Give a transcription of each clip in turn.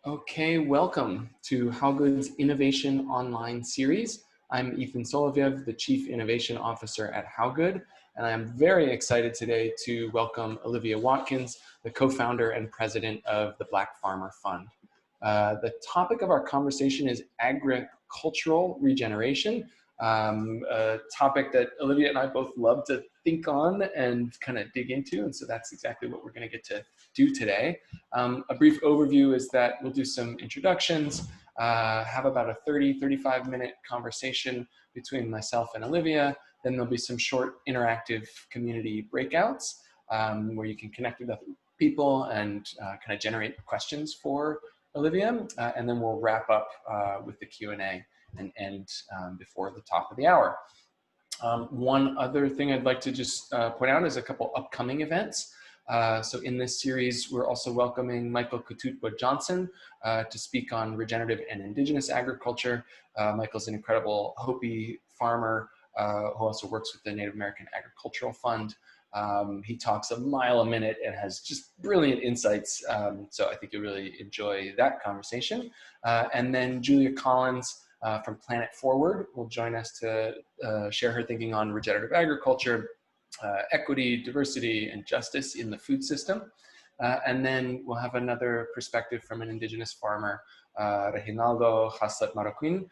Okay, welcome to How Good's Innovation Online series. I'm Ethan Soloviev, the Chief Innovation Officer at How Good, and I'm very excited today to welcome Olivia Watkins, the co-founder and president of the Black Farmer Fund. The topic of our conversation is agricultural regeneration, a topic that Olivia and I both love to think on and kind of dig into, and so that's exactly what we're going to get to do today. A brief overview is that we'll do some introductions, have about a 35 minute conversation between myself and Olivia. Then there'll be some short interactive community breakouts where you can connect with other people and kind of generate questions for Olivia. And then we'll wrap up with the Q&A and end before the top of the hour. One other thing I'd like to just point out is a couple upcoming events. So in this series, we're also welcoming Michael Kututwa-Johnson to speak on regenerative and indigenous agriculture. Michael's an incredible Hopi farmer who also works with the Native American Agricultural Fund. He talks a mile a minute and has just brilliant insights. So I think you'll really enjoy that conversation. And then Julia Collins from Planet Forward will join us to share her thinking on regenerative agriculture, equity, diversity, and justice in the food system. And then we'll have another perspective from an indigenous farmer, Reginaldo Haslet Marroquin,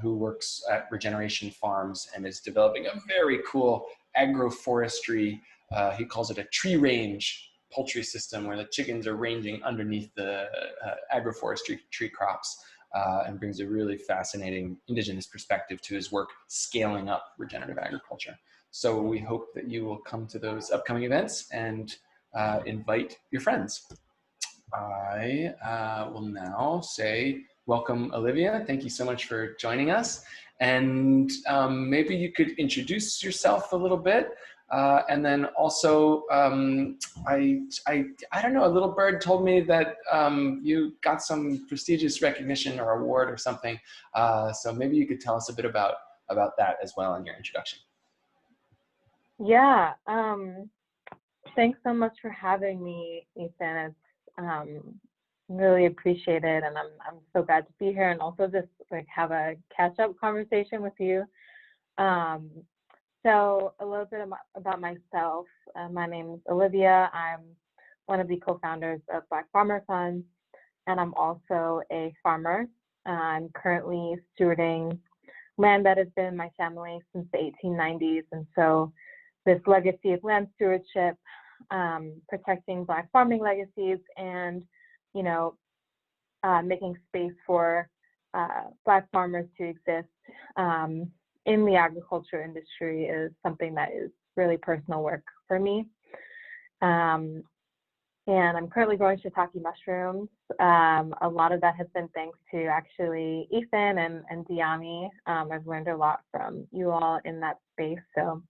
who works at Regeneration Farms and is developing a very cool agroforestry, he calls it a tree range poultry system where the chickens are ranging underneath the agroforestry tree crops, and brings a really fascinating indigenous perspective to his work scaling up regenerative agriculture. So we hope that you will come to those upcoming events and invite your friends. I will now say welcome, Olivia. Thank you so much for joining us. And maybe you could introduce yourself a little bit. And then also, I don't know, a little bird told me that you got some prestigious recognition or award or something. So maybe you could tell us a bit about that as well in your introduction. Yeah, thanks so much for having me, Ethan. It's really appreciated, and I'm so glad to be here and also just like have a catch-up conversation with you. So a little bit about myself. My name is Olivia. I'm one of the co-founders of Black Farmer Fund, and I'm also a farmer. I'm currently stewarding land that has been in my family since the 1890s, and so this legacy of land stewardship, protecting Black farming legacies, and making space for Black farmers to exist in the agriculture industry is something that is really personal work for me. And I'm currently growing shiitake mushrooms. A lot of that has been thanks to actually Ethan and Diami. I've learned a lot from you all in that space. So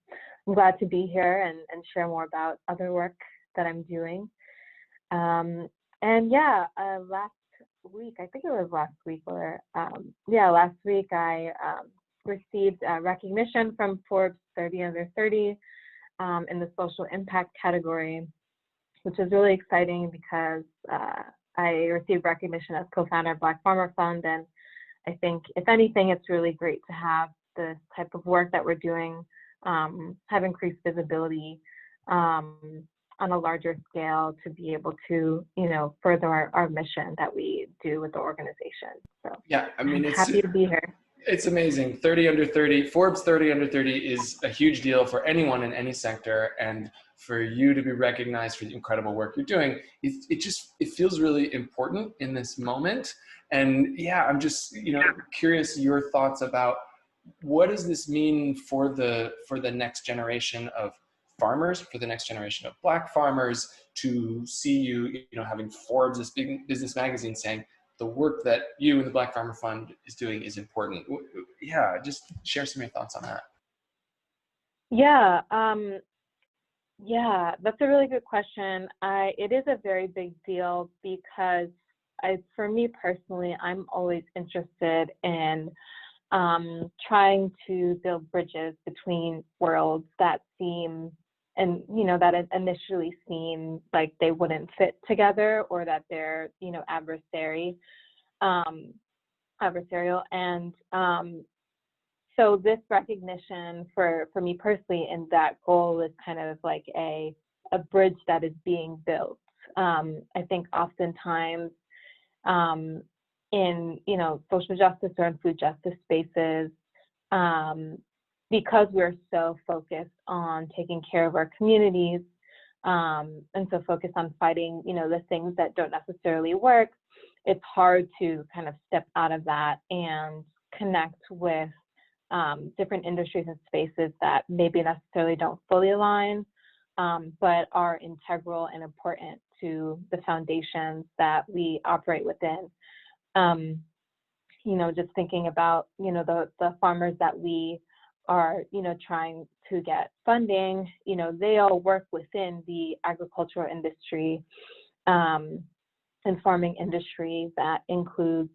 I'm glad to be here and share more about other work that I'm doing. And yeah, last week, I think it was last week, or last week I received recognition from Forbes 30 Under 30 in the social impact category, which is really exciting because I received recognition as co-founder of Black Farmer Fund, and I think if anything, it's really great to have this type of work that we're doing have increased visibility on a larger scale to be able to, further our mission that we do with the organization. So yeah, I mean, it's happy to be here. It's amazing. 30 under 30, Forbes 30 under 30 is a huge deal for anyone in any sector, and for you to be recognized for the incredible work you're doing, it feels really important in this moment. And yeah, I'm just curious your thoughts about what does this mean for the next generation of farmers, for the next generation of Black farmers, to see you having Forbes, this big business magazine, saying the work that you and the Black Farmer Fund is doing is important. Yeah, just share some of your thoughts on that. Yeah, that's a really good question. It is a very big deal because for me personally, I'm always interested in trying to build bridges between worlds that seem that it initially seemed like they wouldn't fit together, or that they're, adversarial. And so this recognition for me personally, and that goal is kind of like a bridge that is being built. I think oftentimes in, social justice or in food justice spaces, because we're so focused on taking care of our communities, and so focused on fighting, the things that don't necessarily work, it's hard to kind of step out of that and connect with different industries and spaces that maybe necessarily don't fully align, but are integral and important to the foundations that we operate within. Just thinking about, the farmers that we are, trying to get funding, they all work within the agricultural industry and farming industry that includes,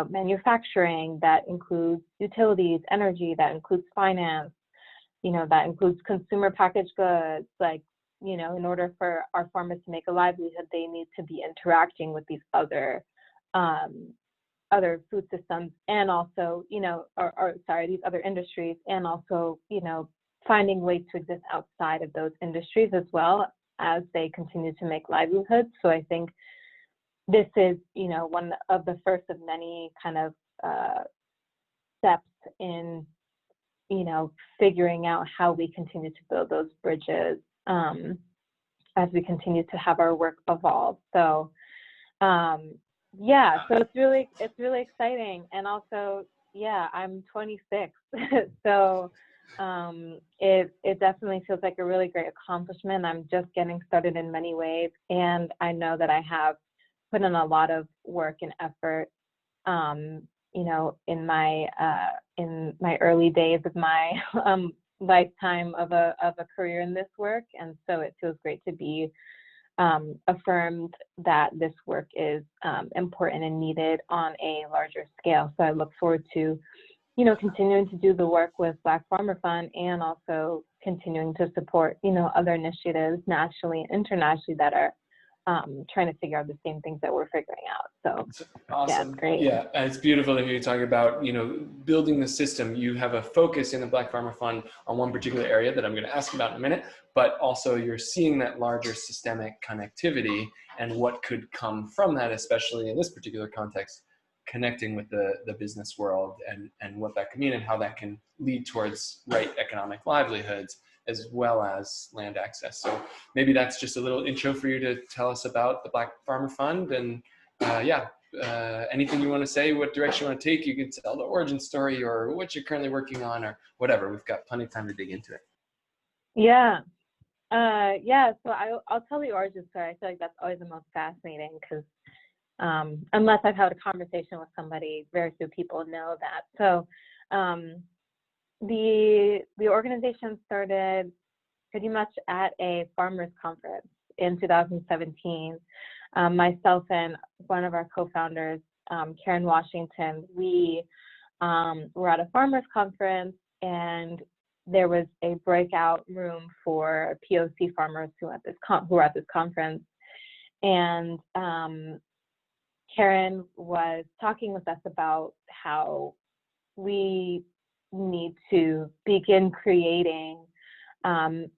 manufacturing, that includes utilities, energy, that includes finance, that includes consumer packaged goods. Like, in order for our farmers to make a livelihood, they need to be interacting with these other food systems, and also, these other industries, and also, finding ways to exist outside of those industries as well as they continue to make livelihoods. So I think this is, one of the first of many kind of steps in, figuring out how we continue to build those bridges as we continue to have our work evolve. So so it's really exciting. And also, I'm 26, so it definitely feels like a really great accomplishment. I'm just getting started in many ways, and I know that I have put in a lot of work and effort, in my early days of my lifetime of a career in this work. And so it feels great to be affirmed that this work is important and needed on a larger scale. So I look forward to, continuing to do the work with Black Farmer Fund, and also continuing to support, other initiatives nationally and internationally that are trying to figure out the same things that we're figuring out. So It's awesome. it's great. Yeah, and it's beautiful to hear you talking about, building the system. You have a focus in the Black Farmer Fund on one particular area that I'm going to ask about in a minute, but also you're seeing that larger systemic connectivity and what could come from that, especially in this particular context, connecting with the business world and what that can mean and how that can lead towards right economic livelihoods as well as land access. So maybe that's just a little intro for you to tell us about the Black Farmer Fund. And anything you want to say, what direction you want to take, you can tell the origin story or what you're currently working on or whatever. We've got plenty of time to dig into it. So I'll tell the origin story. I feel like that's always the most fascinating, because unless I've had a conversation with somebody, very few people know that. So the organization started pretty much at a farmers conference in 2017. Myself and one of our co-founders, Karen Washington, we were at a farmers conference, and there was a breakout room for POC farmers who were at this conference. And Karen was talking with us about how we need to begin creating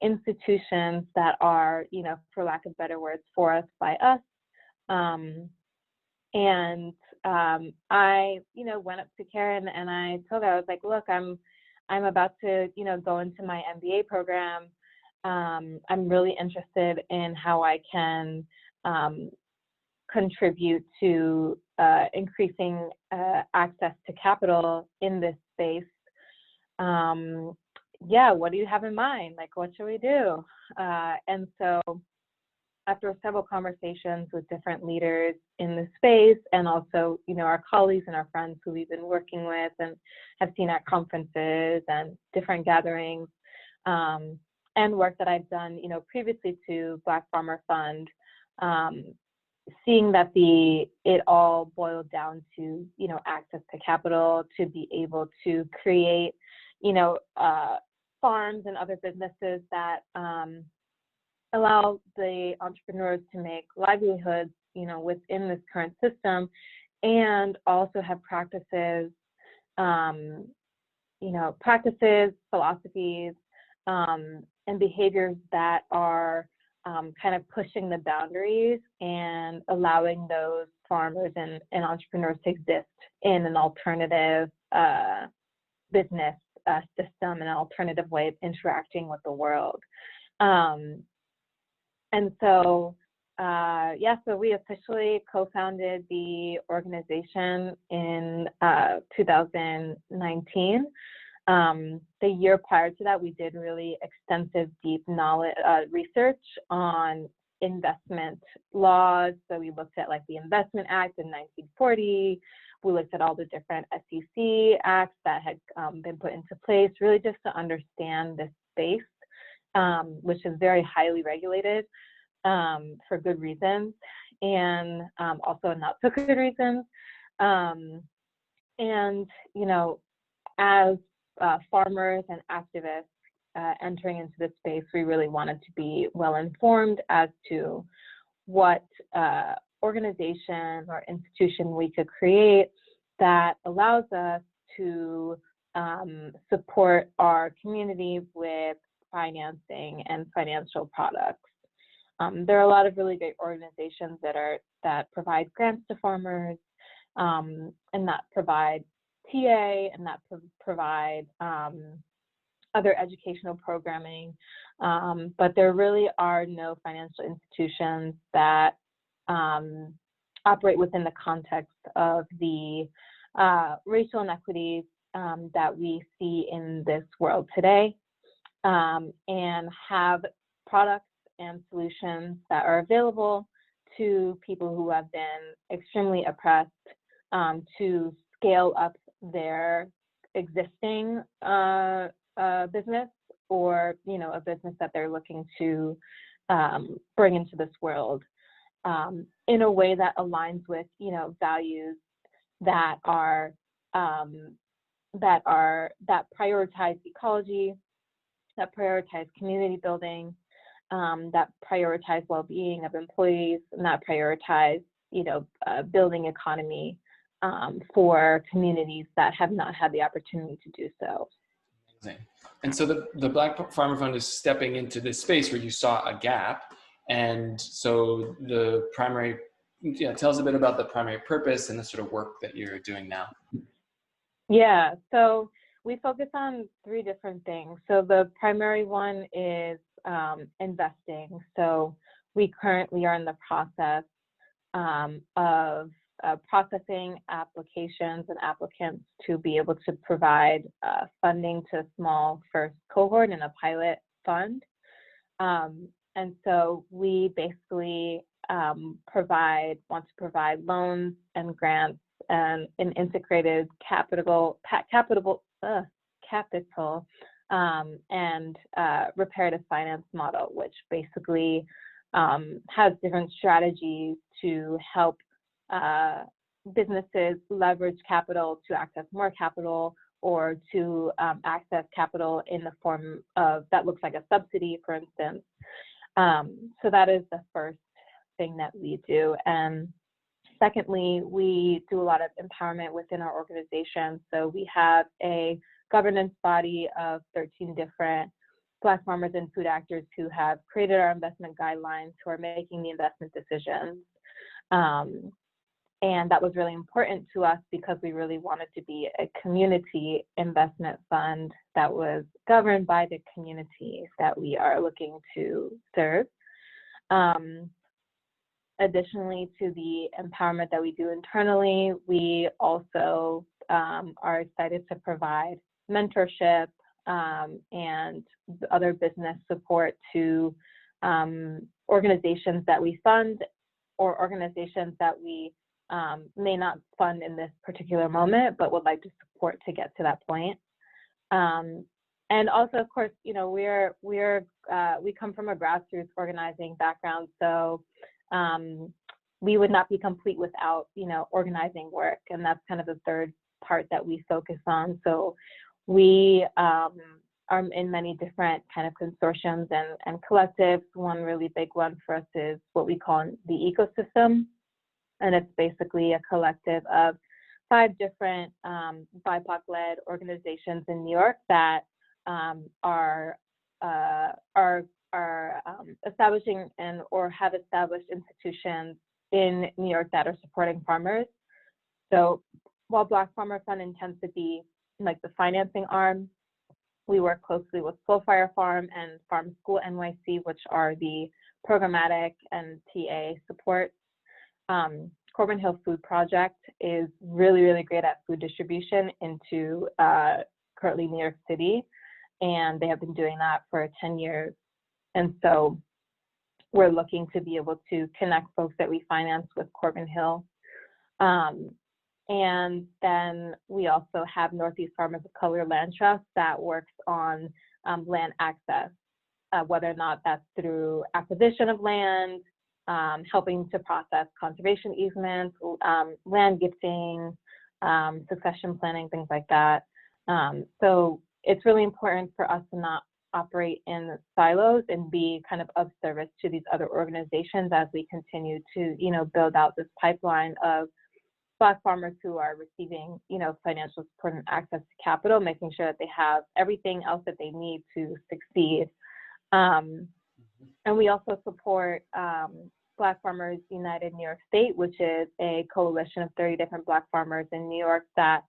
institutions that are, for lack of better words, for us, by us. I, went up to Karen and I told her, I was like, look, I'm about to, go into my MBA program. I'm really interested in how I can contribute to increasing access to capital in this space. What do you have in mind? Like, what should we do? And so after several conversations with different leaders in the space, and also, our colleagues and our friends who we've been working with and have seen at conferences and different gatherings, and work that I've done, previously to Black Farmer Fund, seeing that it all boiled down to, access to capital to be able to create, farms and other businesses that allow the entrepreneurs to make livelihoods, within this current system, and also have practices, philosophies, and behaviors that are kind of pushing the boundaries and allowing those farmers and entrepreneurs to exist in an alternative business system, an alternative way of interacting with the world. And so, so we officially co-founded the organization in 2019. The year prior to that, we did really extensive, deep knowledge research on investment laws. So we looked at like the Investment Act in 1940. We looked at all the different SEC acts that had been put into place, really just to understand this space, which is very highly regulated for good reasons, and also not so good reasons. As farmers and activists entering into this space, we really wanted to be well informed as to what organization or institution we could create that allows us to support our community with financing and financial products. There are a lot of really great organizations that provide grants to farmers, and that provide TA, and that provide other educational programming, but there really are no financial institutions that operate within the context of the racial inequities that we see in this world today, and have products and solutions that are available to people who have been extremely oppressed to scale up their existing business, or a business that they're looking to bring into this world in a way that aligns with values that prioritize ecology, that prioritize community building, that prioritize well-being of employees, and that prioritize building economy for communities that have not had the opportunity to do so. Amazing. And so the Black Farmer Fund is stepping into this space where you saw a gap. And so the primary, tell us a bit about the primary purpose and the sort of work that you're doing now. Yeah, so we focus on 3 different things. So the primary one is investing. So we currently are in the process of processing applications and applicants to be able to provide funding to a small first cohort in a pilot fund. And so we basically want to provide loans and grants and an integrated capital and reparative finance model, which basically has different strategies to help businesses leverage capital to access more capital, or to access capital in the form of that looks like a subsidy, for instance. So that is the first thing that we do. And secondly, we do a lot of empowerment within our organization. So we have a governance body of 13 different Black farmers and food actors who have created our investment guidelines, who are making the investment decisions. And that was really important to us because we really wanted to be a community investment fund that was governed by the communities that we are looking to serve. Additionally to the empowerment that we do internally, we also are excited to provide mentorship and other business support to organizations that we fund, or organizations that we may not fund in this particular moment, but would like to support to get to that point. And also, of course, we come from a grassroots organizing background, so we would not be complete without, organizing work, and that's kind of the third part that we focus on. So we are in many different kind of consortiums and collectives. One really big one for us is what we call the ecosystem. And it's basically a collective of 5 different BIPOC-led organizations in New York that are establishing or have established institutions in New York that are supporting farmers. So while Black Farmer Fund intends to be like the financing arm, we work closely with Soulfire Farm and Farm School NYC, which are the programmatic and TA support. Corbin Hill Food Project is really, really great at food distribution into currently New York City, and they have been doing that for 10 years. And so we're looking to be able to connect folks that we finance with Corbin Hill. And then we also have Northeast Farmers of Color Land Trust that works on land access, whether or not that's through acquisition of land, helping to process conservation easements, land gifting, succession planning, things like that. So it's really important for us to not operate in silos and be kind of service to these other organizations as we continue to, build out this pipeline of Black farmers who are receiving, financial support and access to capital, making sure that they have everything else that they need to succeed. And we also support Black Farmers United New York State, which is a coalition of 30 different Black farmers in New York that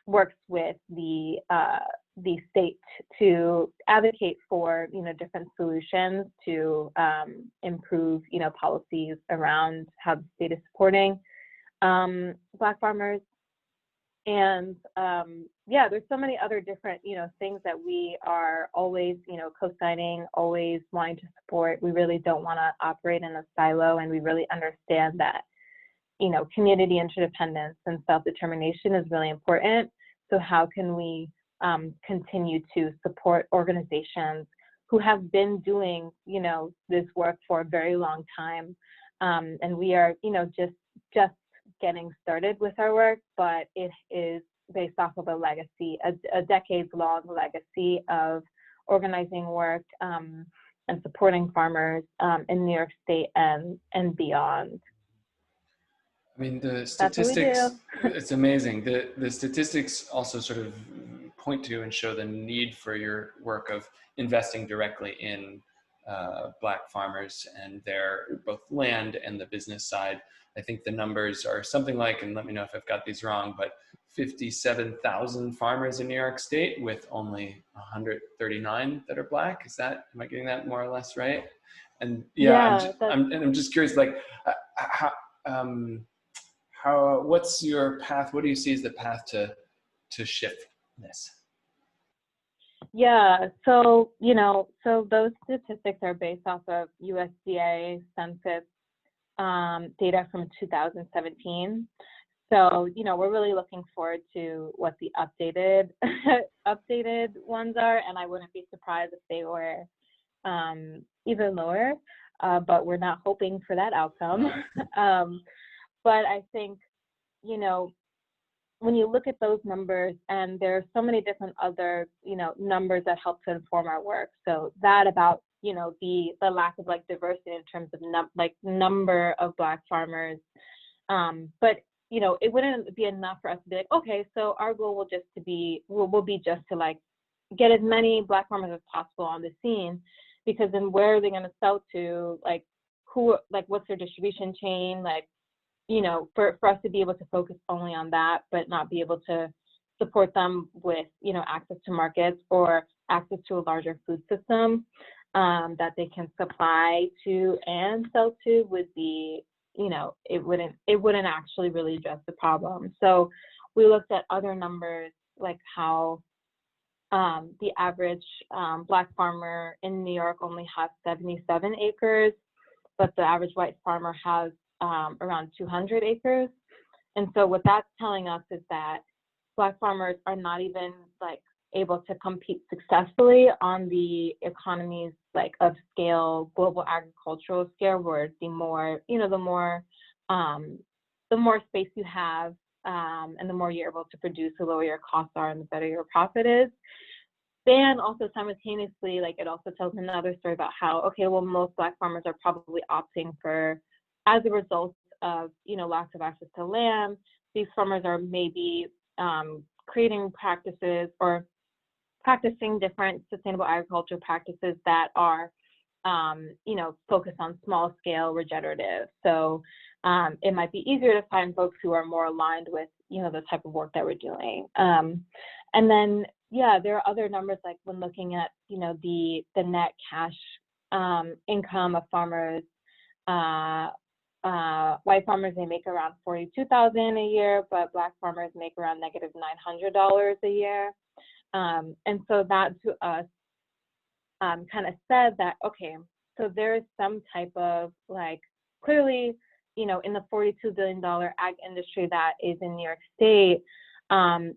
works with the state to advocate for, different solutions to improve, policies around how the state is supporting Black farmers. And there's so many other different, things that we are always, co-signing, always wanting to support. We really don't want to operate in a silo, and we really understand that, community interdependence and self-determination is really important. So how can we continue to support organizations who have been doing, this work for a very long time, and we are, just getting started with our work, but it is based off of a legacy, a decades-long legacy of organizing work and supporting farmers in New York State and beyond. I mean, the statistics, it's amazing. The statistics also sort of point to and show the need for your work of investing directly in Black farmers and their both land and the business side. I think the numbers are something like, and let me know if I've got these wrong, but 57,000 farmers in New York State with only 139 that are Black. Am I getting that more or less right? And I'm just curious, like, what's your path? What do you see as the path to shift this? Yeah, so those statistics are based off of USDA Census data from 2017. So, we're really looking forward to what the updated ones are, and I wouldn't be surprised if they were even lower, but we're not hoping for that outcome. But I think, when you look at those numbers, and there are so many different other, numbers that help to inform our work. So that about, the lack of diversity in terms of number of Black farmers. But, it wouldn't be enough for us to be like, okay, so our goal will be just to get as many Black farmers as possible on the scene, because then where are they going to sell to? What's their distribution chain? For us to be able to focus only on that, but not be able to support them with, access to markets or access to a larger food system that they can supply to and sell to would be, it wouldn't actually really address the problem. So we looked at other numbers, like how the average Black farmer in New York only has 77 acres, but the average white farmer has around 200 acres. And so what that's telling us is that Black farmers are not even able to compete successfully on the economies of scale, global agricultural scale, where the more space you have and the more you're able to produce, the lower your costs are and the better your profit is. then also simultaneously, like, it also tells another story about how, okay, well, most Black farmers are probably opting for, as a result of, loss of access to land, these farmers are maybe creating practices or practicing different sustainable agriculture practices that are, focused on small scale regenerative. So it might be easier to find folks who are more aligned with, the type of work that we're doing. And then, there are other numbers, like when looking at, the net cash income of farmers. White farmers, they make around $42,000 a year, but Black farmers make around negative $900 a year. And so that to us kind of said that, okay, so there is some type of, like, clearly, in the $42 billion ag industry that is in New York State,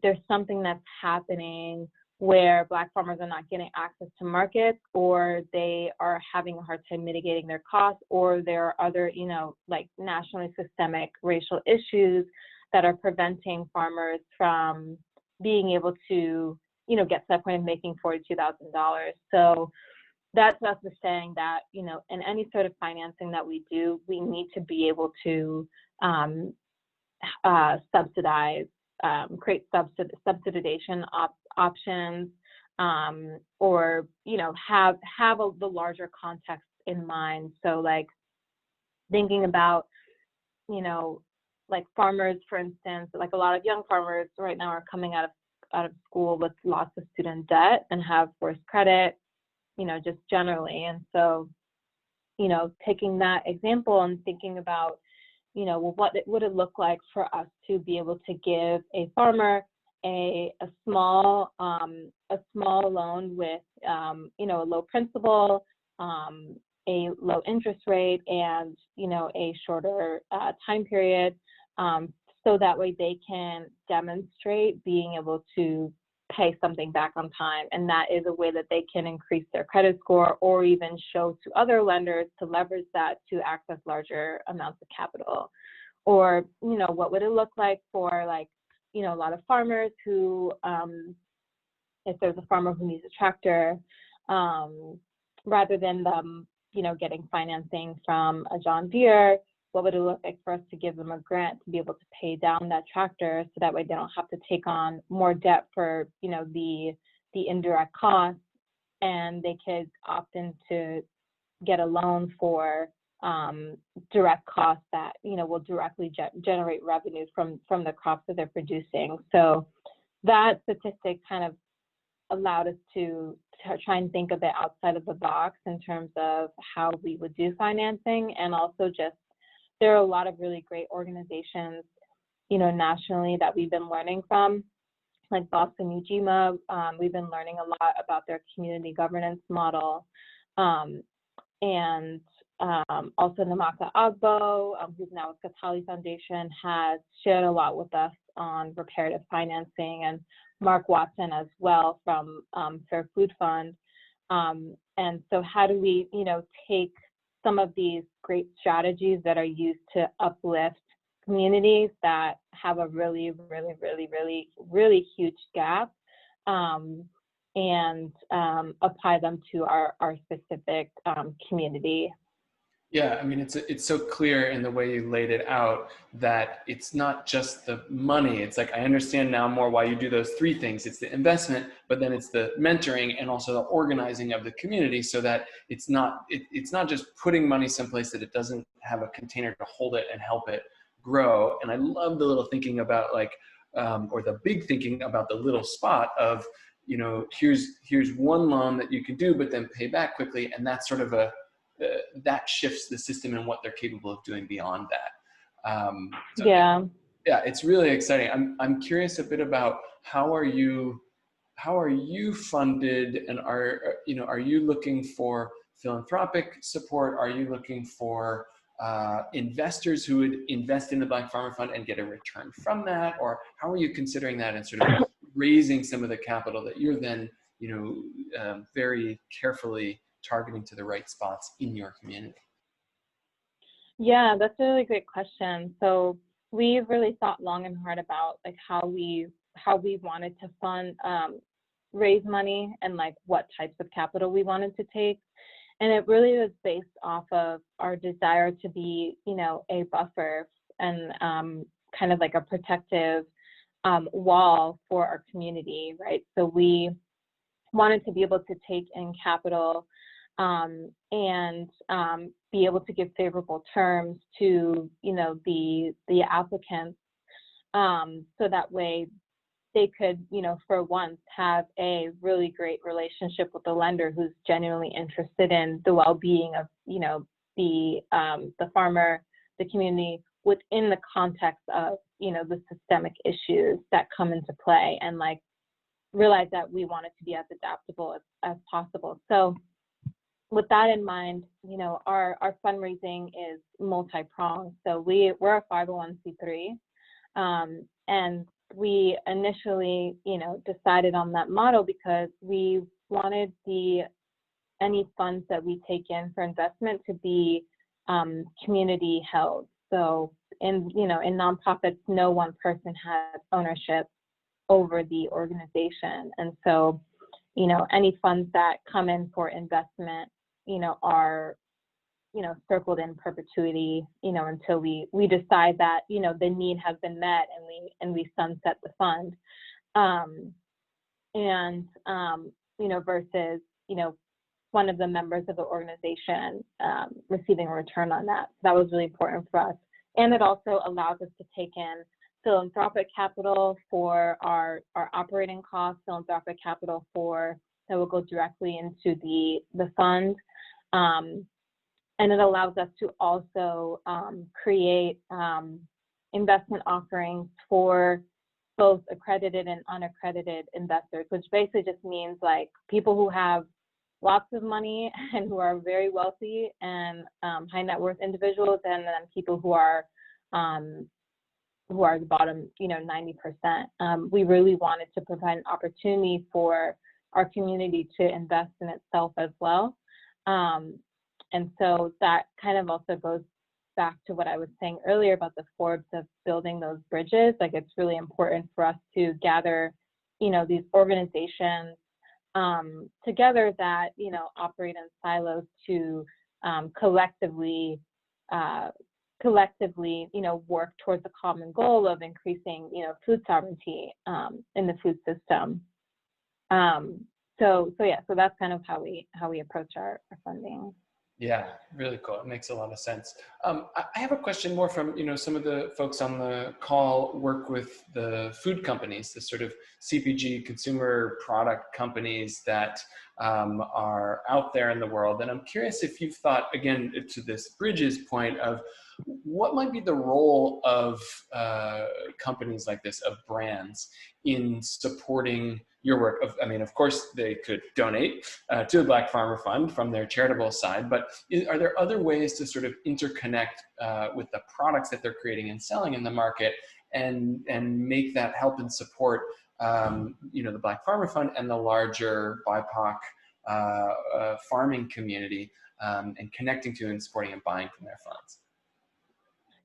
there's something that's happening where Black farmers are not getting access to markets, or they are having a hard time mitigating their costs, or there are other, like nationally systemic racial issues that are preventing farmers from being able to, get to that point of making $42,000. So that's us saying that, in any sort of financing that we do, we need to be able to subsidize, create subsidization options, or, have the larger context in mind. So, like, thinking about, like farmers, for instance, like a lot of young farmers right now are coming out of school with lots of student debt and have worse credit, just generally. And so, taking that example and thinking about, well, what would it look like for us to be able to give a farmer a small loan with, a low principal, a low interest rate, and, a shorter time period, so that way they can demonstrate being able to pay something back on time. And that is a way that they can increase their credit score, or even show to other lenders to leverage that to access larger amounts of capital. Or, what would it look like for, like, a lot of farmers who, if there's a farmer who needs a tractor, rather than them, getting financing from a John Deere, what would it look like for us to give them a grant to be able to pay down that tractor, so that way they don't have to take on more debt for, the indirect costs, and they could opt in to get a loan for direct costs that, will directly generate revenues from the crops that they're producing. So that statistic kind of allowed us to try and think a bit outside of the box in terms of how we would do financing. And also, just there are a lot of really great organizations, nationally that we've been learning from, like Boston Ujima. We've been learning a lot about their community governance model. And also Namaka Agbo, who's now with Katali Foundation, has shared a lot with us on reparative financing, and Mark Watson as well from Fair Food Fund. And so how do we, take some of these great strategies that are used to uplift communities that have a really, really, really, really, really huge gap, and apply them to our specific community. Yeah, I mean, it's so clear in the way you laid it out that it's not just the money. It's like, I understand now more why you do those three things. It's the investment, but then it's the mentoring and also the organizing of the community, so that it's not just putting money someplace that it doesn't have a container to hold it and help it grow. And I love the little thinking about, like, or the big thinking about the little spot of, here's one loan that you could do, but then pay back quickly. And that's sort of that shifts the system and what they're capable of doing beyond that. Yeah, it's really exciting. I'm curious a bit about how are you funded, and are you looking for philanthropic support? Are you looking for investors who would invest in the Black Farmer Fund and get a return from that? Or how are you considering that and sort of raising some of the capital that you're then, very carefully targeting to the right spots in your community? Yeah, that's a really great question. So we've really thought long and hard about, like, how we wanted to fund raise money and like what types of capital we wanted to take. And it really was based off of our desire to be, you know, a buffer and kind of like a protective wall for our community, right? So we wanted to be able to take in capital and be able to give favorable terms to, you know, the applicants, so that way they could, you know, for once have a really great relationship with the lender who's genuinely interested in the well-being of, you know, the farmer, the community, within the context of, you know, the systemic issues that come into play, and like realize that we want it to be as adaptable as possible. So with that in mind, you know, our fundraising is multi-pronged. So we're a 501c3, and we initially, you know, decided on that model because we wanted any funds that we take in for investment to be community held. So in nonprofits, no one person has ownership over the organization. And so, you know, any funds that come in for investment, you know, are, you know, circled in perpetuity, you know, until we decide that, you know, the need has been met and we sunset the fund. You know, versus, you know, one of the members of the organization receiving a return on that. That was really important for us. And it also allows us to take in philanthropic capital for our operating costs, philanthropic capital that will go directly into the fund. And it allows us to also create investment offerings for both accredited and unaccredited investors, which basically just means like people who have lots of money and who are very wealthy and high net worth individuals, and then people who are the bottom, you know, 90%. We really wanted to provide an opportunity for our community to invest in itself as well. And so that kind of also goes back to what I was saying earlier about the Forbes of building those bridges. Like, it's really important for us to gather, you know, these organizations together that, you know, operate in silos to collectively, you know, work towards the common goal of increasing, you know, food sovereignty in the food system. So that's kind of how we approach our funding. Yeah, really cool. It makes a lot of sense. I have a question more from, you know, some of the folks on the call work with the food companies, the sort of CPG consumer product companies that are out there in the world. And I'm curious if you've thought, again, to this bridges point of what might be the role of companies like this, of brands, in supporting your work. I mean, of course, they could donate to the Black Farmer Fund from their charitable side, but are there other ways to sort of interconnect with the products that they're creating and selling in the market, and make that help and support, you know, the Black Farmer Fund and the larger BIPOC farming community, and connecting to and supporting and buying from their funds?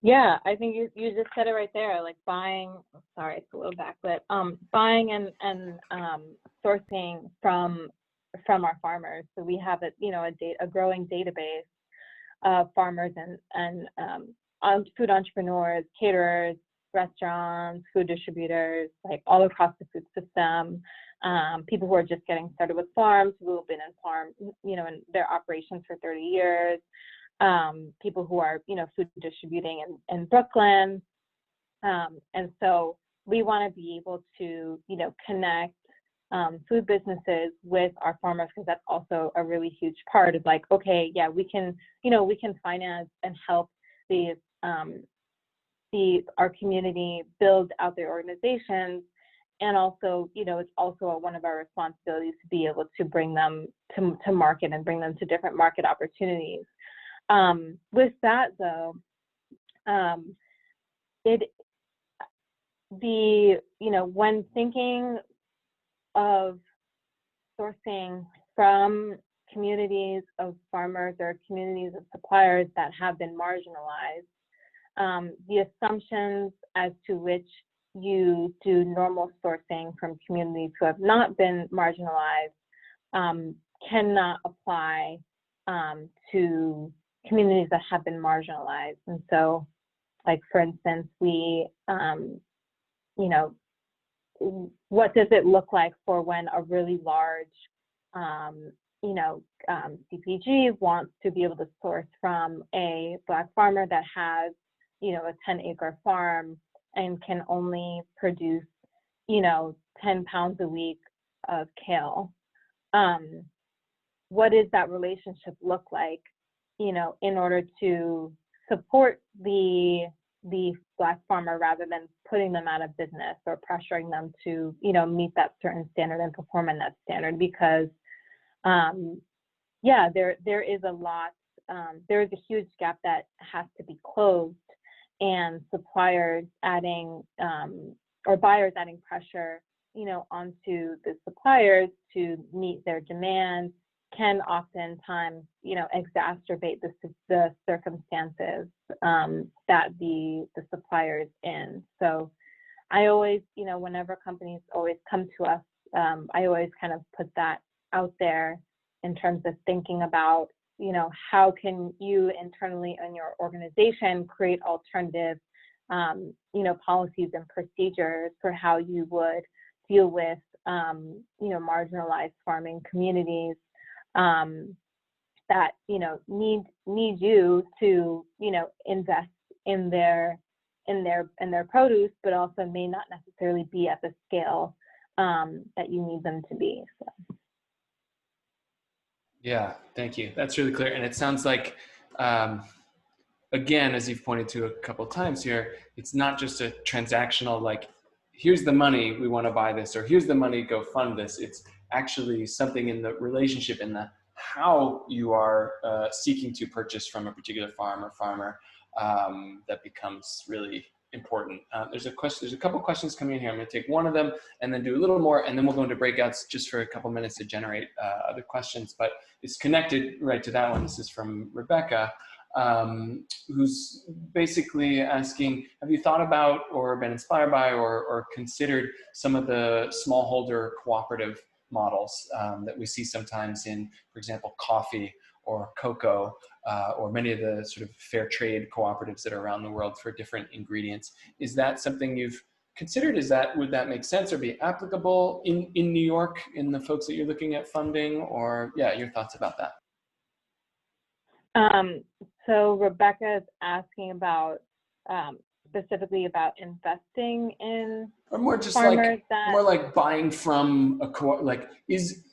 Yeah, I think you just said it right there. Like buying, sorry, it's a little back, but buying and sourcing from our farmers. So we have a growing database of farmers and food entrepreneurs, caterers, restaurants, food distributors, like all across the food system. People who are just getting started with farms, who have been in farm, you know, in their operations for 30 years. People who are, you know, food distributing in Brooklyn. And so we want to be able to, you know, connect food businesses with our farmers, because that's also a really huge part of like, okay, yeah, we can finance and help our community build out their organizations. And also, you know, it's also one of our responsibilities to be able to bring them to market and bring them to different market opportunities. With that though, when thinking of sourcing from communities of farmers or communities of suppliers that have been marginalized, the assumptions as to which you do normal sourcing from communities who have not been marginalized cannot apply to communities that have been marginalized. And so, like, for instance, we, you know, what does it look like for when a really large, you know, CPG wants to be able to source from a Black farmer that has, you know, a 10-acre farm and can only produce, you know, 10 pounds a week of kale? What does that relationship look like, you know, in order to support the Black farmer rather than putting them out of business or pressuring them to, you know, meet that certain standard and perform in that standard? Because yeah, there is a lot, there is a huge gap that has to be closed, and suppliers adding or buyers adding pressure, you know, onto the suppliers to meet their demands can oftentimes, you know, exacerbate the circumstances that the suppliers in. So I always, you know, whenever companies always come to us, I always kind of put that out there in terms of thinking about, you know, how can you internally in your organization create alternative, you know, policies and procedures for how you would deal with, you know, marginalized farming communities that, you know, need you to, you know, invest in their produce, but also may not necessarily be at the scale that you need them to be. So. Yeah, thank you. That's really clear. And it sounds like, again, as you've pointed to a couple of times here, it's not just a transactional, like, here's the money, we want to buy this, or here's the money, go fund this. It's actually something in the relationship, in the how you are seeking to purchase from a particular farm or farmer that becomes really important. There's a couple questions coming in here. I'm going to take one of them and then do a little more, and then we'll go into breakouts just for a couple minutes to generate other questions. But it's connected right to that one. This is from Rebecca, who's basically asking, have you thought about or been inspired by or considered some of the smallholder cooperative models that we see sometimes in, for example, coffee or cocoa, or many of the sort of fair trade cooperatives that are around the world for different ingredients? Is that something you've considered? Would that make sense or be applicable in New York, in the folks that you're looking at funding? Or yeah, your thoughts about that? So Rebecca is asking about specifically about investing in, or more just farmers like more like buying from a like is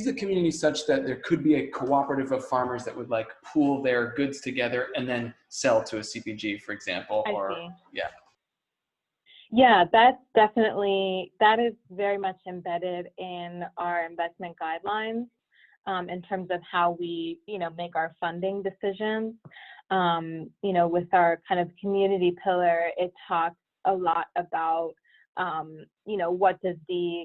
the community such that there could be a cooperative of farmers that would like pool their goods together and then sell to a CPG, for example? I or see. Yeah. Yeah, that's definitely, that is very much embedded in our investment guidelines in terms of how we, you know, make our funding decisions. You know, with our kind of community pillar, it talks a lot about, you know, what does the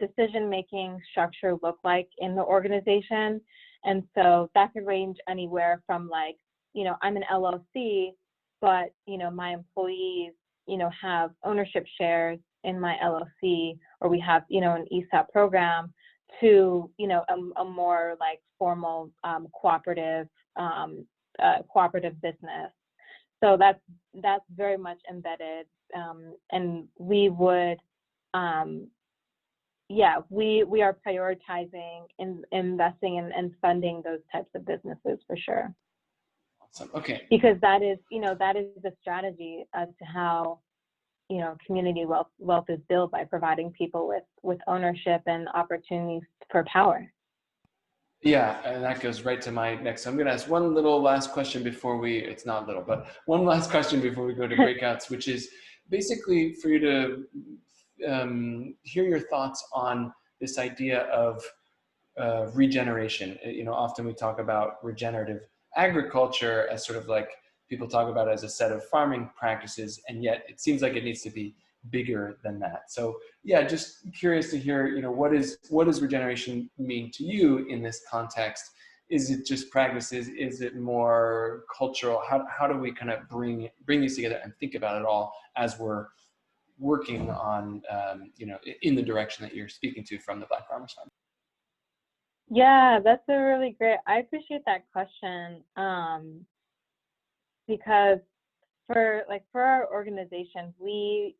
decision-making structure look like in the organization. And so that could range anywhere from, like, you know, I'm an LLC, but, you know, my employees, you know, have ownership shares in my LLC, or we have, you know, an ESOP program, to, you know, a more like formal cooperative business. So that's very much embedded, and we would, yeah, we are prioritizing investing and funding those types of businesses for sure. Awesome. Okay. Because that is, you know, that is the strategy as to how, you know, community wealth is built, by providing people with ownership and opportunities for power. Yeah, and that goes right to my next. So I'm going to ask one little last question before it's not little, but one last question before we go to breakouts, which is basically for you to hear your thoughts on this idea of regeneration. You know, often we talk about regenerative agriculture as sort of like, people talk about it as a set of farming practices, and yet it seems like it needs to be bigger than that. So yeah, just curious to hear, you know, what does regeneration mean to you in this context? Is it just practices? Is it more cultural? How do we kind of bring these together and think about it all as we're working on, in the direction that you're speaking to from the Black Farmers Fund? Yeah, that's a really great, I appreciate that question, because for our organization, we,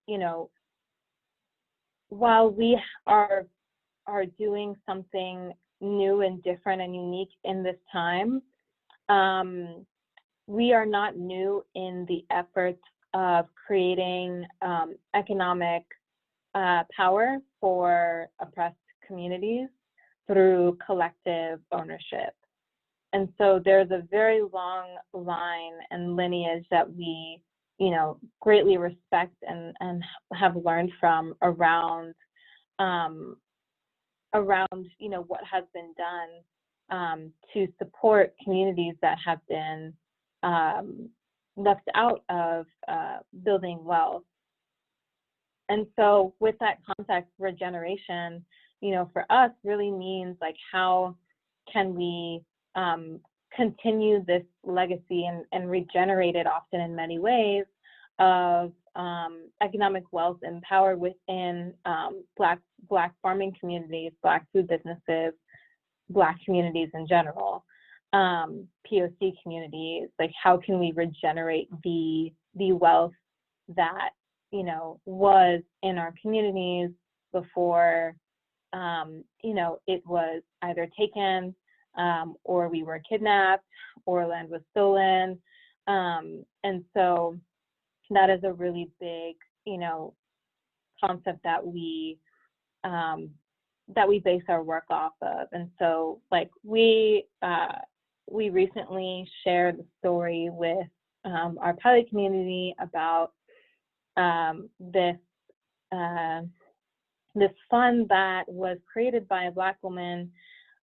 while we are doing something new and different and unique in this time, we are not new in the efforts of creating economic power for oppressed communities through collective ownership. And so there's a very long line and lineage that we, greatly respect and have learned from around, what has been done to support communities that have been left out of building wealth. And so with that context, regeneration, for us really means like, how can we continue this legacy and regenerate it, often in many ways, of economic wealth and power within Black farming communities, Black food businesses, Black communities in general, POC communities. Like, how can we regenerate the wealth that was in our communities before it was either taken, or we were kidnapped, or land was stolen. And so that is a really big, concept that we base our work off of. And so, like, we recently shared the story with our pilot community about this fund that was created by a Black woman,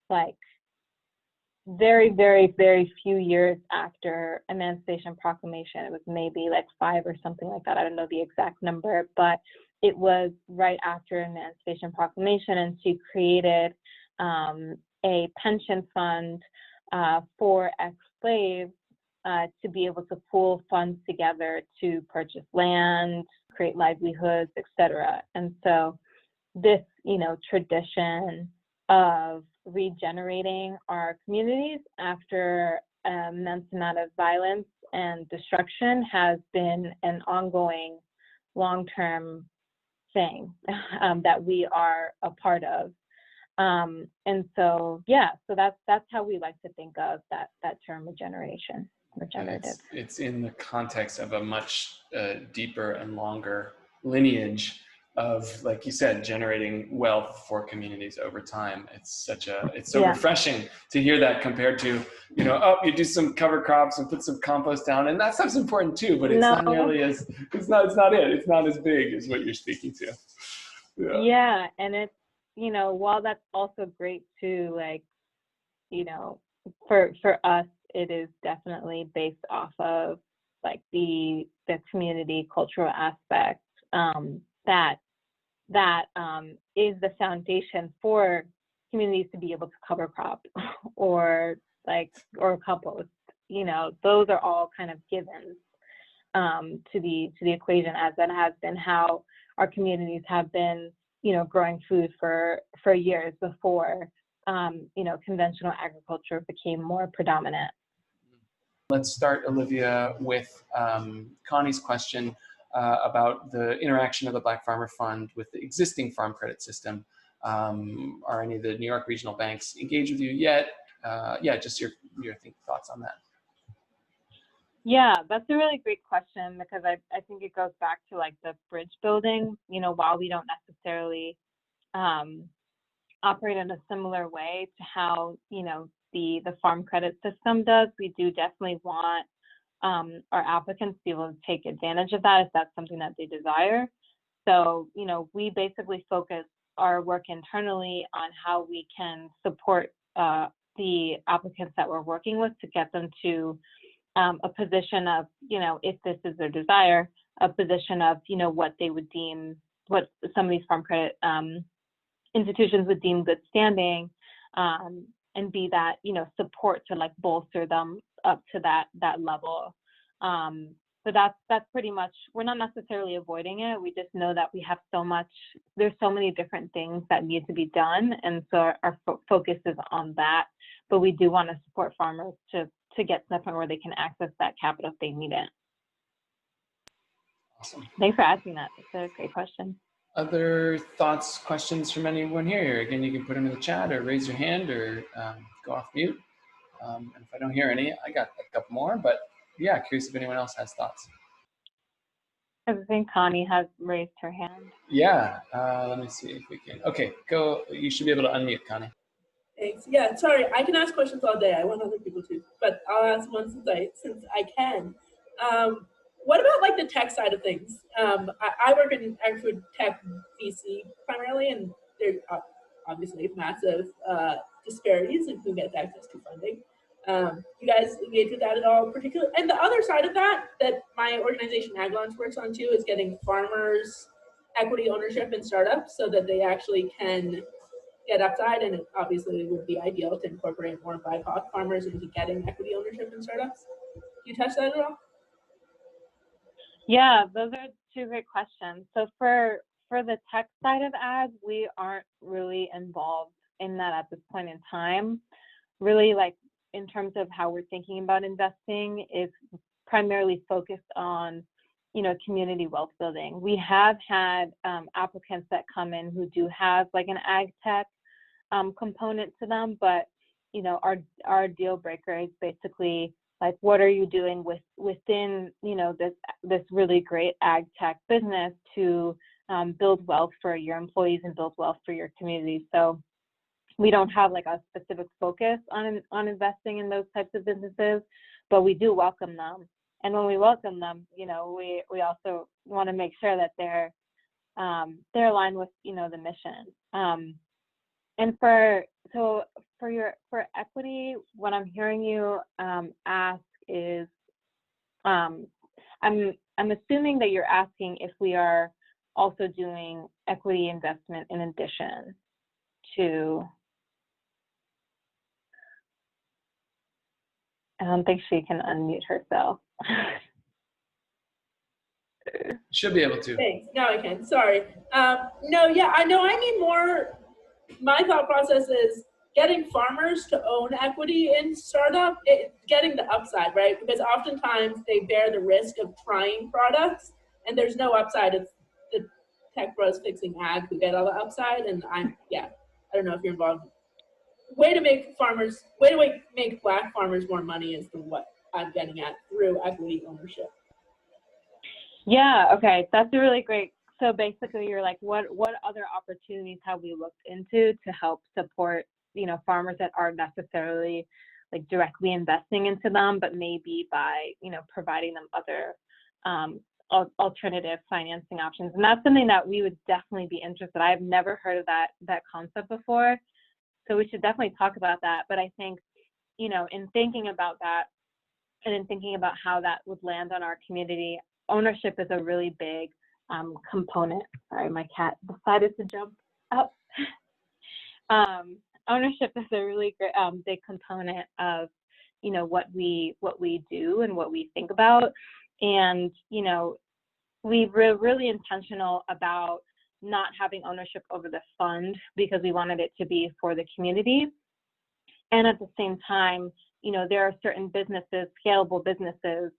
like, very, very, very few years after Emancipation Proclamation. It was maybe like 5 or something like that. I don't know the exact number, but it was right after Emancipation Proclamation, and she created a pension fund for ex-slaves to be able to pool funds together to purchase land, create livelihoods, etc. And so this, tradition of regenerating our communities after an immense amount of violence and destruction has been an ongoing, long-term thing that we are a part of. And so, yeah, so that's how we like to think of that term, regeneration, regenerative. It's in the context of a much deeper and longer lineage of, like you said, generating wealth for communities over time. It's so refreshing to hear that, compared to, you do some cover crops and put some compost down, and that stuff's important too, but it's not nearly as, it's not as big as what you're speaking to. Yeah, and it's, while that's also great too, like, for us, it is definitely based off of like the community cultural aspect that is the foundation for communities to be able to cover crop or compost. Those are all kind of givens to the equation, as that has been how our communities have been, growing food for years before conventional agriculture became more predominant. Let's start, Olivia, with Connie's question about the interaction of the Black Farmer Fund with the existing farm credit system. Are any of the New York regional banks engaged with you yet? Just your thoughts on that. Yeah, that's a really great question, because I think it goes back to like the bridge building. While we don't necessarily operate in a similar way to how the farm credit system does, we do definitely want our applicants to be able to take advantage of that if that's something that they desire. So we basically focus our work internally on how we can support the applicants that we're working with to get them to a position of, if this is their desire, a position of, what they would deem, what some of these farm credit institutions would deem good standing, and be that, support to like bolster them up to that level. But So that's pretty much, we're not necessarily avoiding it. We just know that we have there's so many different things that need to be done. And so our focus is on that. But we do want to support farmers to get to the point where they can access that capital if they need it. Awesome. Thanks for asking that. It's a great question. Other thoughts, questions from anyone here? Again, you can put them in the chat or raise your hand or go off mute. And if I don't hear any, I got a couple more, but yeah, curious if anyone else has thoughts. I think Connie has raised her hand. Yeah, let me see if we can. Okay, go. You should be able to unmute, Connie. Thanks. Yeah, sorry, I can ask questions all day. I want other people to, but I'll ask one since I can. What about like the tech side of things? I work in agri-tech VC primarily, and there's obviously massive disparities in who gets access to funding. You guys engage with that at all, particularly? And the other side of that my organization Ag Launch works on too is getting farmers equity ownership in startups so that they actually can get upside, and it obviously would be ideal to incorporate more BIPOC farmers into getting equity ownership in startups. Do you touch that at all? Yeah, those are two great questions. So for the tech side of ads, we aren't really involved in that at this point in time. Really, like in terms of how we're thinking about investing, is primarily focused on, community wealth building. We have had applicants that come in who do have like an ag tech component to them, but our deal breaker is basically like, what are you doing within this really great ag tech business to build wealth for your employees and build wealth for your community. So we don't have like a specific focus on investing in those types of businesses, but we do welcome them. And when we welcome them, we also want to make sure that they're aligned with the mission. And for equity, what I'm hearing you ask is, I'm assuming that you're asking if we are also doing equity investment in addition to. I don't think she can unmute herself. Should be able to. Thanks. Now I can. Sorry. No, yeah, I know. I mean more. My thought process is getting farmers to own equity in startup, getting the upside, right? Because oftentimes they bear the risk of trying products, and there's no upside. It's the tech bros fixing ag who get all the upside. And I don't know if you're involved. Way to make Black farmers more money is what I'm getting at through equity ownership. Yeah, okay, that's a really great. So basically you're like, what other opportunities have we looked into to help support, farmers that aren't necessarily like directly investing into them, but maybe by, providing them other alternative financing options. And that's something that we would definitely be interested. I've never heard of that concept before. So we should definitely talk about that. But I think, in thinking about that and in thinking about how that would land on our community, ownership is a really big component. Sorry, my cat decided to jump up. Ownership is a really great, big component of, what we do and what we think about. And, we were really intentional about not having ownership over the fund because we wanted it to be for the community. And at the same time, there are certain businesses, scalable businesses,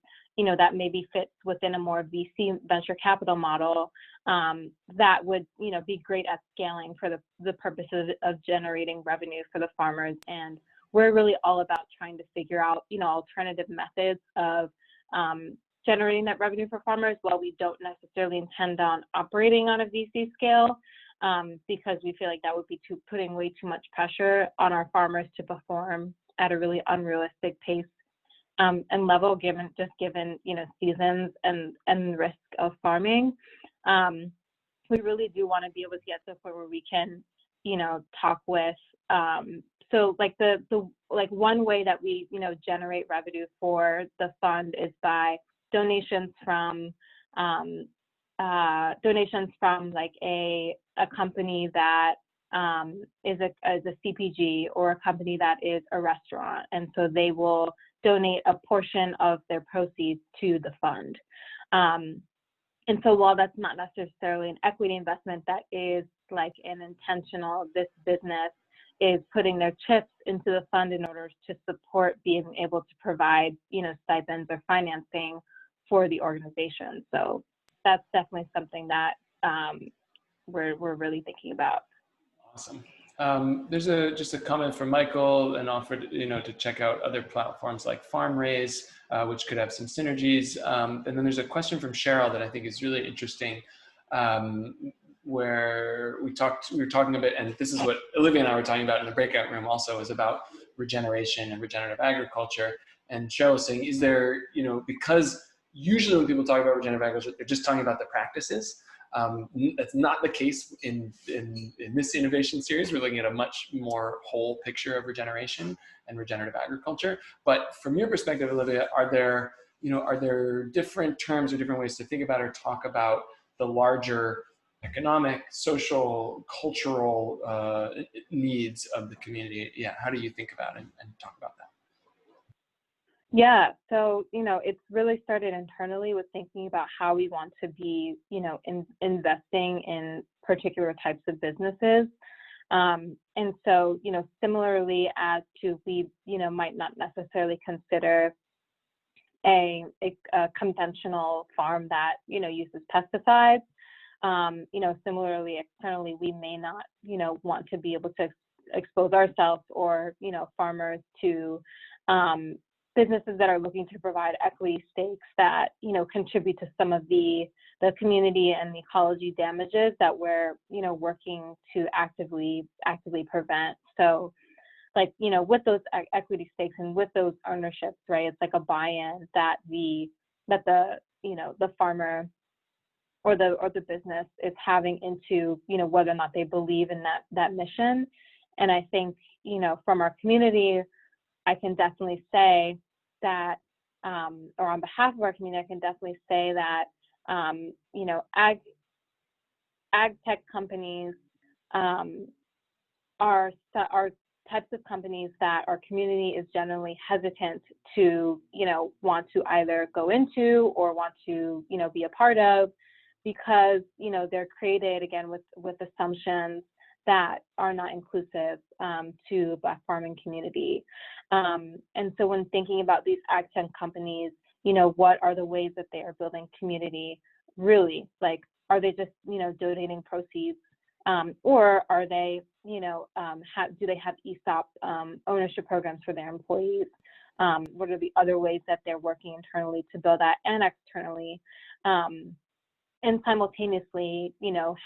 that maybe fits within a more VC venture capital model that would, be great at scaling for the purposes of generating revenue for the farmers. And we're really all about trying to figure out, alternative methods of generating that revenue for farmers while we don't necessarily intend on operating on a VC scale because we feel like that would be putting way too much pressure on our farmers to perform at a really unrealistic pace and level given seasons and risk of farming. We really do want to be able to get to the point where we can, talk with. So like the one way that we generate revenue for the fund is by donations from like a company that is a CPG or a company that is a restaurant, and so they will donate a portion of their proceeds to the fund. And so while that's not necessarily an equity investment, that is like an intentional, this business is putting their chips into the fund in order to support being able to provide, stipends or financing for the organization. So that's definitely something that we're really thinking about. Awesome. There's just a comment from Michael and offered, to check out other platforms like FarmRaise, which could have some synergies. And then there's a question from Cheryl that I think is really interesting, where we were talking a bit, and this is what Olivia and I were talking about in the breakout room also, is about regeneration and regenerative agriculture. And Cheryl was saying, is there, because usually when people talk about regenerative agriculture, they're just talking about the practices. That's not the case in this innovation series. We're looking at a much more whole picture of regeneration and regenerative agriculture. But from your perspective, Olivia, are there different terms or different ways to think about or talk about the larger economic, social, cultural needs of the community? Yeah, how do you think about it and talk about that? Yeah, so, it's really started internally with thinking about how we want to be, investing in particular types of businesses. And so, similarly as to we, might not necessarily consider a conventional farm that, uses pesticides. Similarly, externally, we may not, want to be able to expose ourselves or, farmers to businesses that are looking to provide equity stakes that, contribute to some of the community and the ecology damages that we're, working to actively prevent. So, like, with those equity stakes and with those ownerships, right, it's like a buy-in that the farmer or the business is having into, whether or not they believe in that mission. And I think, from our community, I can definitely say that, or on behalf of our community, I can definitely say that, ag tech companies are types of companies that our community is generally hesitant to, want to either go into or want to, be a part of, because, they're created again with assumptions that are not inclusive to the Black farming community. And so when thinking about these ag tech companies, what are the ways that they are building community? Really, like, are they just, donating proceeds? Or are they, do they have ESOP ownership programs for their employees? What are the other ways that they're working internally to build that and externally? And simultaneously,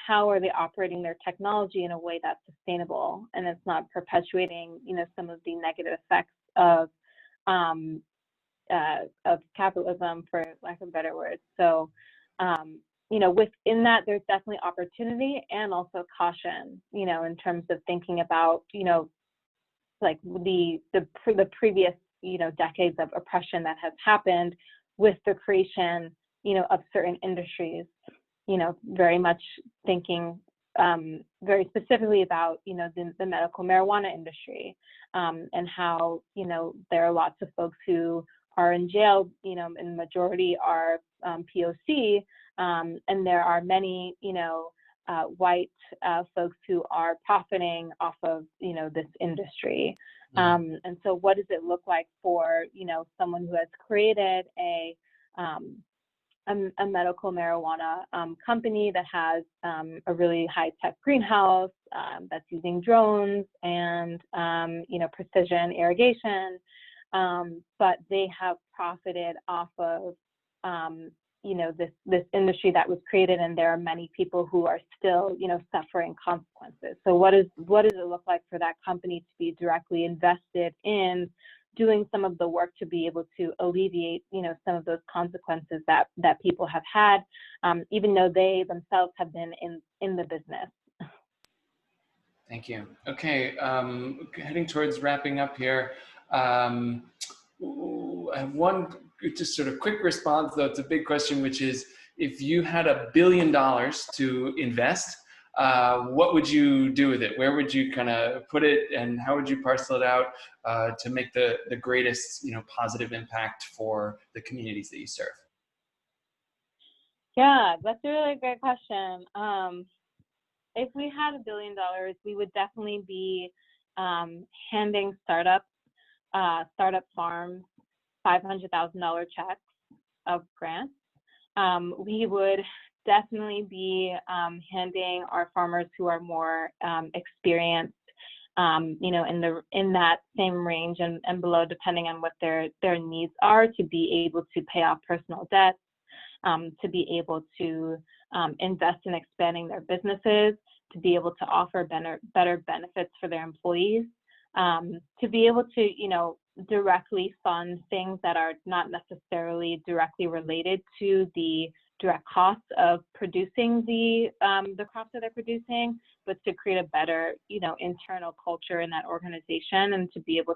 how are they operating their technology in a way that's sustainable and it's not perpetuating, some of the negative effects of capitalism, for lack of better words. So, within that, there's definitely opportunity and also caution, in terms of thinking about, like the previous, decades of oppression that has happened with the creation, of certain industries, very much thinking very specifically about, the medical marijuana industry, and how, there are lots of folks who are in jail, and the majority are POC, and there are many, white folks who are profiting off of, this industry. And so what does it look like for, someone who has created a medical marijuana company that has a really high-tech greenhouse that's using drones and precision irrigation, but they have profited off of this industry that was created, and there are many people who are still suffering consequences. So what does it look like for that company to be directly invested in doing some of the work to be able to alleviate, some of those consequences that people have had, even though they themselves have been in the business. Thank you. Okay, heading towards wrapping up here. I have one just sort of quick response, though it's a big question, which is, if you had $1 billion to invest, what would you do with it? Where would you kind of put it, and how would you parcel it out to make the greatest, positive impact for the communities that you serve? Yeah, that's a really great question. If we had $1 billion, we would definitely be handing startup farms $500,000 checks of grants. We would definitely be handing our farmers who are more experienced, in that same range and below, depending on what their needs are, to be able to pay off personal debts, to be able to invest in expanding their businesses, to be able to offer better benefits for their employees, to be able to, directly fund things that are not necessarily directly related to the direct costs of producing the crops that they're producing, but to create a better, internal culture in that organization, and to be able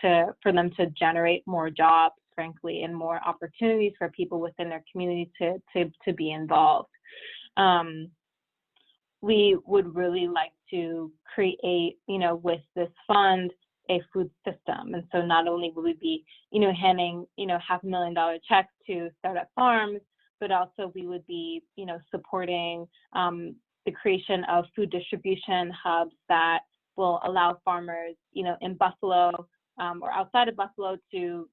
for them to generate more jobs, frankly, and more opportunities for people within their community to be involved. We would really like to create, with this fund, a food system. And so not only will we be, handing, $500,000 checks to startup farms, but also we would be, supporting the creation of food distribution hubs that will allow farmers, in Buffalo or outside of Buffalo to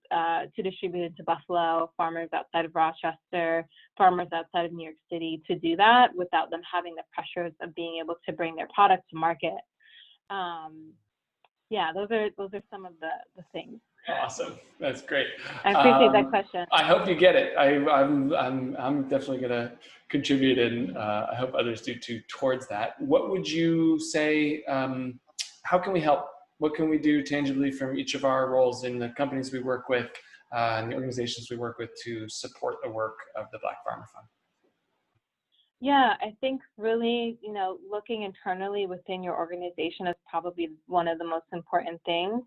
distribute it to Buffalo, farmers outside of Rochester, farmers outside of New York City, to do that without them having the pressures of being able to bring their product to market. Yeah, those are some of the things. Awesome, that's great. I appreciate that question. I hope you get it. I'm definitely gonna contribute, and I hope others do too towards that. What would you say? How can we help? What can we do tangibly from each of our roles in the companies we work with and the organizations we work with to support the work of the Black Farmer Fund? Yeah, I think really, looking internally within your organization is probably one of the most important things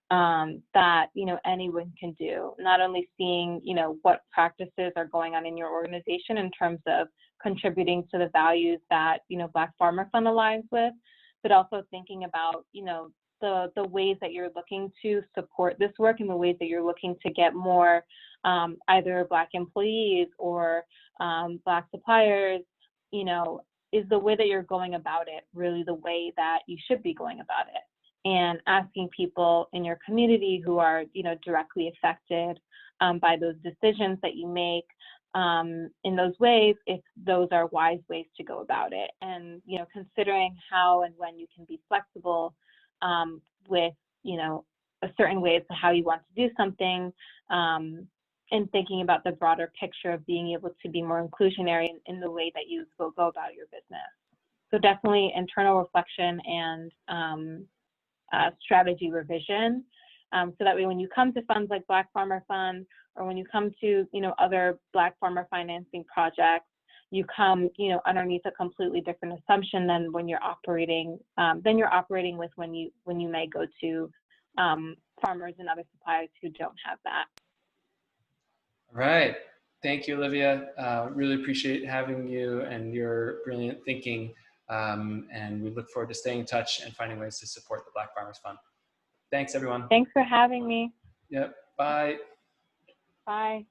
that, anyone can do. Not only seeing, what practices are going on in your organization in terms of contributing to the values that, Black Farmer Fund aligns with, but also thinking about, the ways that you're looking to support this work and the ways that you're looking to get more either Black employees or Black suppliers, is the way that you're going about it really the way that you should be going about it? And asking people in your community who are, directly affected by those decisions that you make in those ways, if those are wise ways to go about it. And, considering how and when you can be flexible with, a certain way as to how you want to do something, and thinking about the broader picture of being able to be more inclusionary in the way that you go about your business. So definitely internal reflection and strategy revision. So that way when you come to funds like Black Farmer Fund, or when you come to, other Black farmer financing projects, you come, underneath a completely different assumption than when you're operating, with when you may go to farmers and other suppliers who don't have that. All right. Thank you, Olivia. Really appreciate having you and your brilliant thinking. And we look forward to staying in touch and finding ways to support the Black Farmers Fund. Thanks, everyone. Thanks for having me. Yep. Bye. Bye.